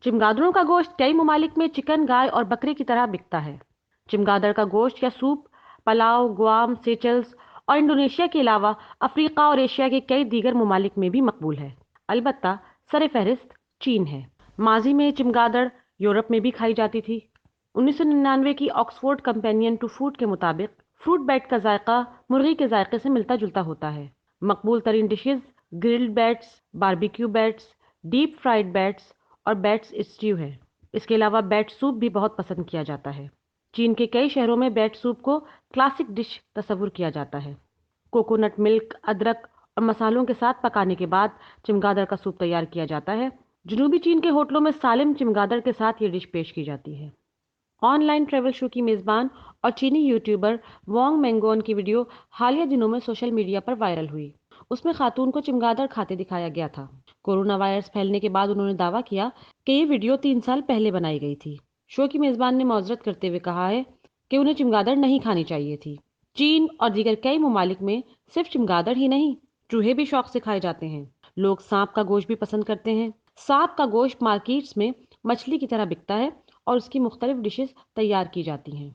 چمگادڑوں کا گوشت کئی ممالک میں چکن، گائے اور بکرے کی طرح بکتا ہے۔ چمگادڑ کا گوشت یا سوپ پلاؤ، گوام، سیچلز اور انڈونیشیا کے علاوہ افریقہ اور ایشیا کے کئی دیگر ممالک میں بھی مقبول ہے۔ البتہ سر فہرست چین ہے۔ ماضی میں چمگادڑ یورپ میں بھی کھائی جاتی تھی۔ 1999 کی آکسفورڈ کمپینین ٹو فوڈ کے مطابق فروٹ بیٹ کا ذائقہ مرغی کے ذائقے سے ملتا جلتا ہوتا ہے۔ مقبول ترین dishes grilled beets, barbecue beets, deep fried beets اور بیٹس اسٹیو ہے۔ اس کے علاوہ بیٹ سوپ بھی بہت پسند کیا جاتا ہے۔ چین کے کئی شہروں میں بیٹ سوپ کو کلاسک ڈش تصور کیا جاتا ہے۔ کوکونٹ ملک، ادرک اور مسالوں کے ساتھ پکانے کے بعد چمگادڑ کا سوپ تیار کیا جاتا ہے۔ جنوبی چین کے ہوٹلوں میں سالم چمگادڑ کے ساتھ یہ ڈش پیش کی جاتی ہے۔ آن لائن ٹریول شو کی میزبان اور چینی یوٹیوبر وانگ مینگون کی ویڈیو حالیہ دنوں میں سوشل میڈیا پر وائرل ہوئی۔ اس میں خاتون کو چمگادڑ کھاتے دکھایا گیا تھا۔ کورونا وائرس پھیلنے کے بعد انہوں نے دعویٰ کیا کہ یہ ویڈیو 3 سال پہلے بنائی گئی تھی۔ شو کی میزبان نے معذرت کرتے ہوئے کہا ہے کہ انہیں چمگادڑ نہیں کھانی چاہیے تھی۔ چین اور دیگر کئی ممالک میں صرف چمگادڑ ہی نہیں، چوہے بھی شوق سے کھائے جاتے ہیں۔ لوگ سانپ کا گوشت بھی پسند کرتے ہیں۔ سانپ کا گوشت مارکیٹس میں مچھلی کی طرح بکتا ہے اور اس کی مختلف ڈشز تیار کی جاتی ہیں۔